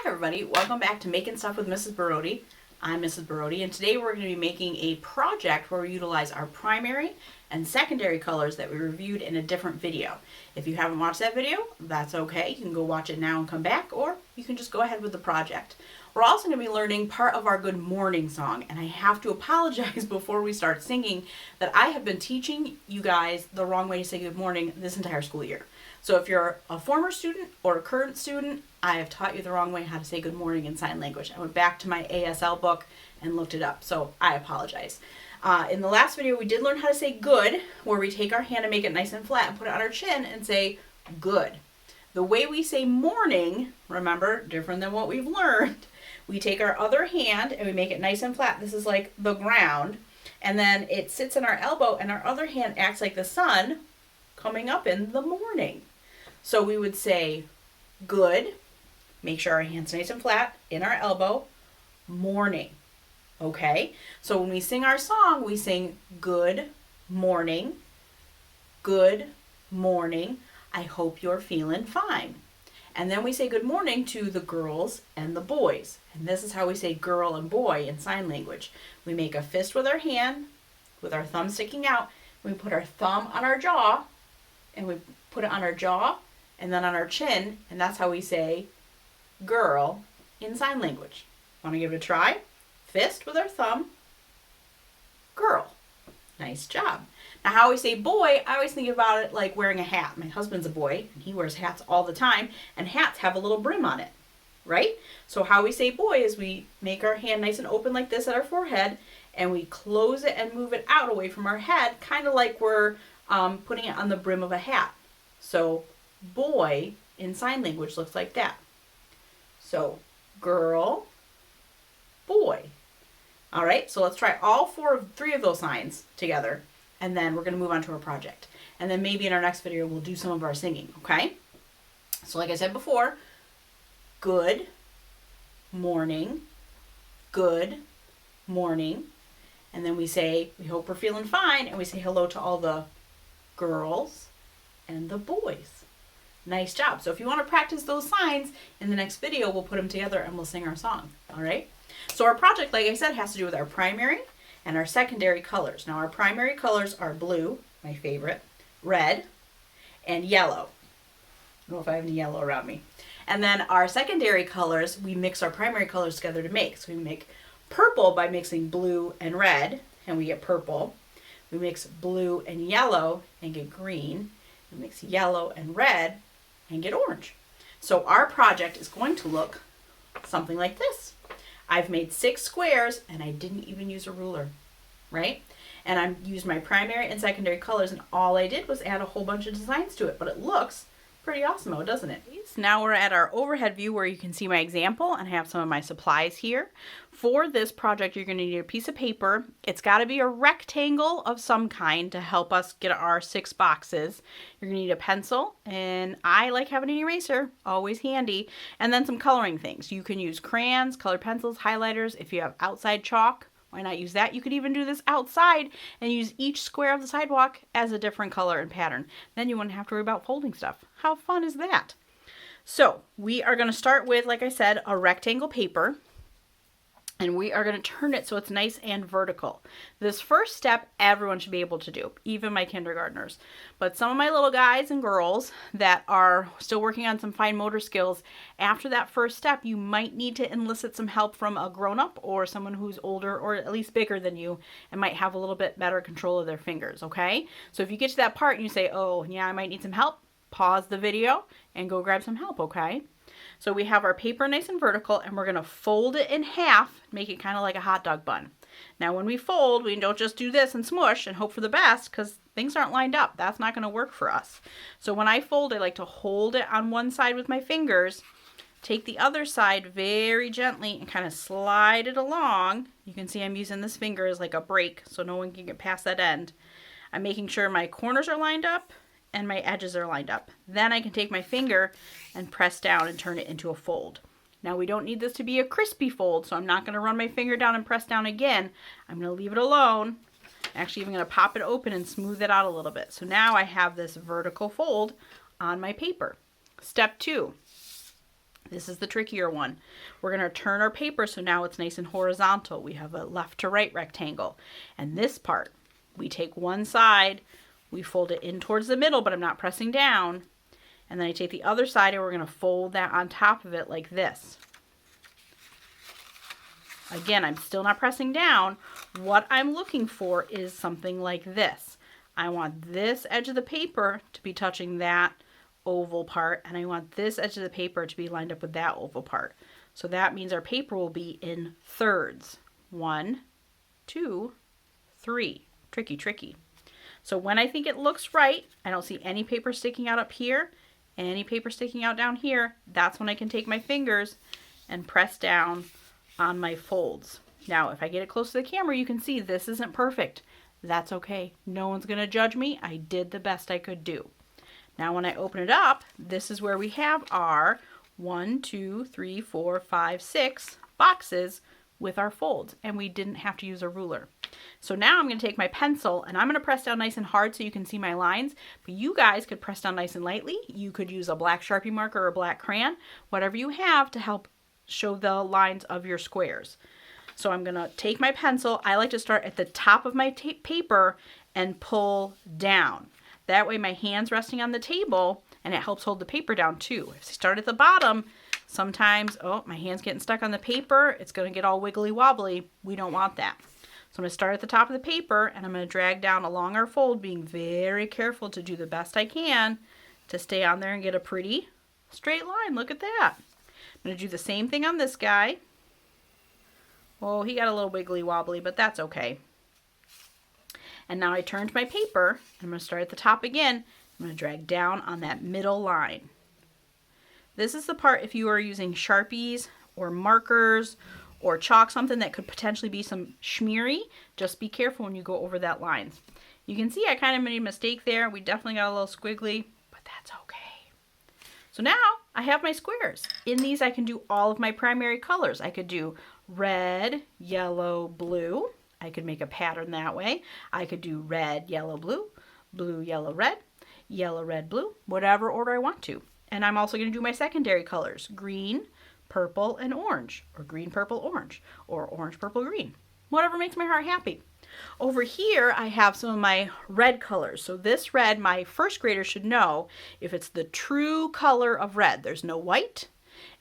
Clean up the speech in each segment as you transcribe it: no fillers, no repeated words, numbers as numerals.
everybody, welcome back to Making Stuff with Mrs. Baroody. I'm Mrs. Baroody, and today we're going to be making a project where we utilize our primary and secondary colors that we reviewed in a different video. If you haven't watched that video, that's okay. You can go watch it now and come back, or you can just go ahead with the project. We're also going to be learning part of our good morning song, and I have to apologize before we start singing that I have been teaching you guys the wrong way to say good morning this entire school year. So if you're a former student or a current student, I have taught you the wrong way how to say good morning in sign language. I went back to my ASL book and looked it up, so I apologize. In the last video, we did learn how to say good, where we take our hand and make it nice and flat and put it on our chin and say good. The way we say morning, remember, different than what we've learned. We take our other hand and we make it nice and flat. This is like the ground. And then it sits in our elbow and our other hand acts like the sun coming up in the morning. So we would say good, make sure our hand's nice and flat in our elbow, morning. Okay? So when we sing our song, we sing good morning, I hope you're feeling fine. And then we say good morning to the girls and the boys. And this is how we say girl and boy in sign language. We make a fist with our hand, with our thumb sticking out. We put our thumb on our jaw, and we put it on our jaw and then on our chin, and that's how we say girl in sign language. Want to give it a try? Fist with our thumb, girl. Nice job. Now how we say boy, I always think about it like wearing a hat. My husband's a boy, and he wears hats all the time, and hats have a little brim on it, right? So how we say boy is we make our hand nice and open like this at our forehead, and we close it and move it out away from our head, kind of like we're putting it on the brim of a hat. So boy in sign language looks like that. So girl, boy. All right, so let's try all three of those signs together, and then we're going to move on to our project. And then maybe in our next video, we'll do some of our singing, okay? So like I said before, good morning, and then we say, we hope we're feeling fine, and we say hello to all the girls and the boys. Nice job. So if you want to practice those signs, in the next video, we'll put them together and we'll sing our song, all right? So our project, like I said, has to do with our primary and our secondary colors. Now our primary colors are blue, my favorite, red, and yellow. I don't know if I have any yellow around me. And then our secondary colors, we mix our primary colors together to make. So we make purple by mixing blue and red, and we get purple. We mix blue and yellow and get green. We mix yellow and red and get orange. So our project is going to look something like this. I've made 6 squares and I didn't even use a ruler, right? And I used my primary and secondary colors, and all I did was add a whole bunch of designs to it, but it looks pretty awesome, though, doesn't it? Now we're at our overhead view where you can see my example, and I have some of my supplies here. For this project, you're going to need a piece of paper. It's got to be a rectangle of some kind to help us get our 6 boxes. You're going to need a pencil, and I like having an eraser, always handy, and then some coloring things. You can use crayons, colored pencils, highlighters. If you have outside chalk, why not use that? You could even do this outside and use each square of the sidewalk as a different color and pattern. Then you wouldn't have to worry about folding stuff. How fun is that? So we are going to start with, like I said, a rectangle paper. And we are going to turn it so it's nice and vertical. This first step, everyone should be able to do, even my kindergartners. But some of my little guys and girls that are still working on some fine motor skills, after that first step, you might need to enlist some help from a grown-up or someone who's older or at least bigger than you and might have a little bit better control of their fingers, okay? So if you get to that part and you say, oh, yeah, I might need some help, pause the video and go grab some help, okay? So we have our paper nice and vertical, and we're going to fold it in half, make it kind of like a hot dog bun. Now when we fold, we don't just do this and smush and hope for the best, because things aren't lined up. That's not going to work for us. So when I fold, I like to hold it on one side with my fingers, take the other side very gently and kind of slide it along. You can see I'm using this finger as like a brake so no one can get past that end. I'm making sure my corners are lined up and my edges are lined up. Then I can take my finger and press down and turn it into a fold. Now we don't need this to be a crispy fold, so I'm not going to run my finger down and press down again. I'm going to leave it alone. Actually, I'm going to pop it open and smooth it out a little bit. So now I have this vertical fold on my paper. Step 2. This is the trickier one. We're going to turn our paper so now it's nice and horizontal. We have a left to right rectangle. And this part, we take one side, we fold it in towards the middle, but I'm not pressing down. And then I take the other side and we're going to fold that on top of it like this. Again, I'm still not pressing down. What I'm looking for is something like this. I want this edge of the paper to be touching that oval part, and I want this edge of the paper to be lined up with that oval part. So that means our paper will be in thirds. 1, 2, 3. Tricky, tricky. So when I think it looks right, I don't see any paper sticking out up here, any paper sticking out down here, that's when I can take my fingers and press down on my folds. Now, if I get it close to the camera, you can see this isn't perfect. That's okay. No one's going to judge me. I did the best I could do. Now when I open it up, this is where we have our 1, 2, 3, 4, 5, 6 boxes with our folds, and we didn't have to use a ruler. So now I'm going to take my pencil and I'm going to press down nice and hard so you can see my lines, but you guys could press down nice and lightly. You could use a black Sharpie marker or a black crayon, whatever you have to help show the lines of your squares. So I'm going to take my pencil. I like to start at the top of my paper and pull down. That way my hand's resting on the table and it helps hold the paper down too. If I start at the bottom, sometimes, oh, my hand's getting stuck on the paper. It's going to get all wiggly wobbly. We don't want that. So I'm going to start at the top of the paper and I'm going to drag down along our fold, being very careful to do the best I can to stay on there and get a pretty straight line. Look at that. I'm going to do the same thing on this guy. Oh, he got a little wiggly wobbly, but that's okay. And now I turned my paper. I'm going to start at the top again. I'm going to drag down on that middle line. This is the part if you are using Sharpies or markers or chalk, something that could potentially be some shmeary. Just be careful when you go over that line. You can see I kind of made a mistake there. We definitely got a little squiggly, but that's okay. So now I have my squares. In these I can do all of my primary colors. I could do red, yellow, blue. I could make a pattern that way. I could do red, yellow, blue, blue, yellow, red, blue, whatever order I want to. And I'm also going to do my secondary colors, green, purple, and orange, or green, purple, orange, or orange, purple, green. Whatever makes my heart happy. Over here, I have some of my red colors. So this red, my first graders should know if it's the true color of red. There's no white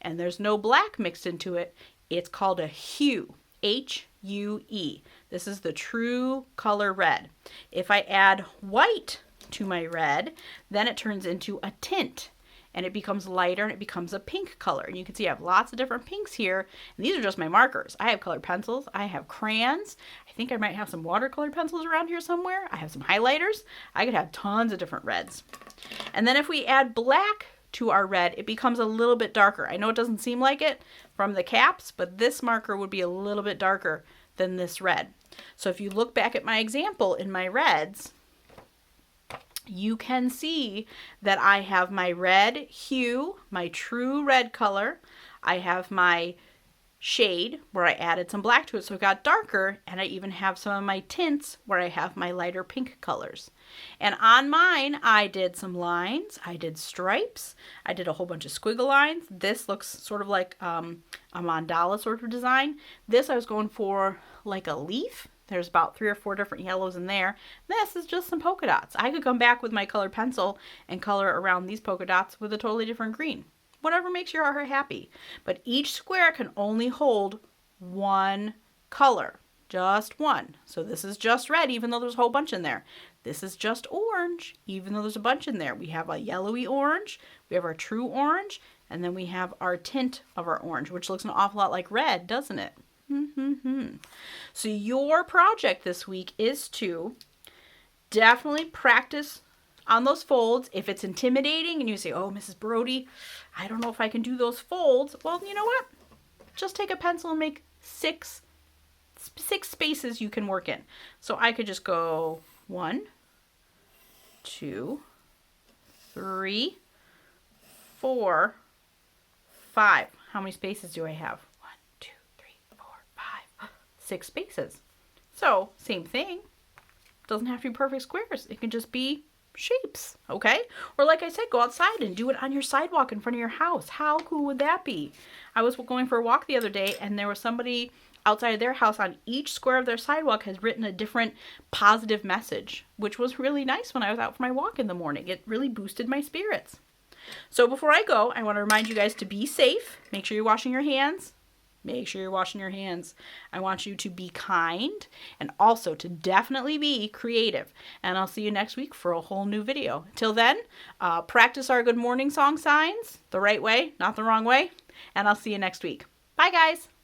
and there's no black mixed into it. It's called a hue, H-U-E. This is the true color red. If I add white to my red, then it turns into a tint and it becomes lighter and it becomes a pink color. And you can see I have lots of different pinks here. And these are just my markers. I have colored pencils. I have crayons. I think I might have some watercolor pencils around here somewhere. I have some highlighters. I could have tons of different reds. And then if we add black to our red, it becomes a little bit darker. I know it doesn't seem like it from the caps, but this marker would be a little bit darker than this red. So if you look back at my example in my reds, you can see that I have my red hue, my true red color. I have my shade where I added some black to it so it got darker, and I even have some of my tints where I have my lighter pink colors. And on mine, I did some lines, I did stripes, I did a whole bunch of squiggle lines. This looks sort of like a mandala sort of design. This I was going for like a leaf. There's about 3 or 4 different yellows in there. This is just some polka dots. I could come back with my colored pencil and color around these polka dots with a totally different green. Whatever makes your heart happy. But each square can only hold one color. Just one. So this is just red, even though there's a whole bunch in there. This is just orange, even though there's a bunch in there. We have a yellowy orange, we have our true orange, and then we have our tint of our orange, which looks an awful lot like red, doesn't it? So your project this week is to definitely practice on those folds. If it's intimidating and you say, oh, Mrs. Baroody, I don't know if I can do those folds. Well, you know what? Just take a pencil and make six spaces you can work in. So I could just go 1, 2, 3, 4, 5. How many spaces do I have? 1, 2, 3, 4, 5, 6 spaces. So same thing. Doesn't have to be perfect squares. It can just be shapes, okay? Or like I said, go outside and do it on your sidewalk in front of your house. How cool would that be? I was going for a walk the other day, and there was somebody outside of their house. On each square of their sidewalk has written a different positive message, which was really nice when I was out for my walk in the morning. It really boosted my spirits. So before I go, I want to remind you guys to be safe. Make sure you're washing your hands. Make sure you're washing your hands. I want you to be kind and also to definitely be creative. And I'll see you next week for a whole new video. Till then, practice our good morning song signs the right way, not the wrong way. And I'll see you next week. Bye, guys.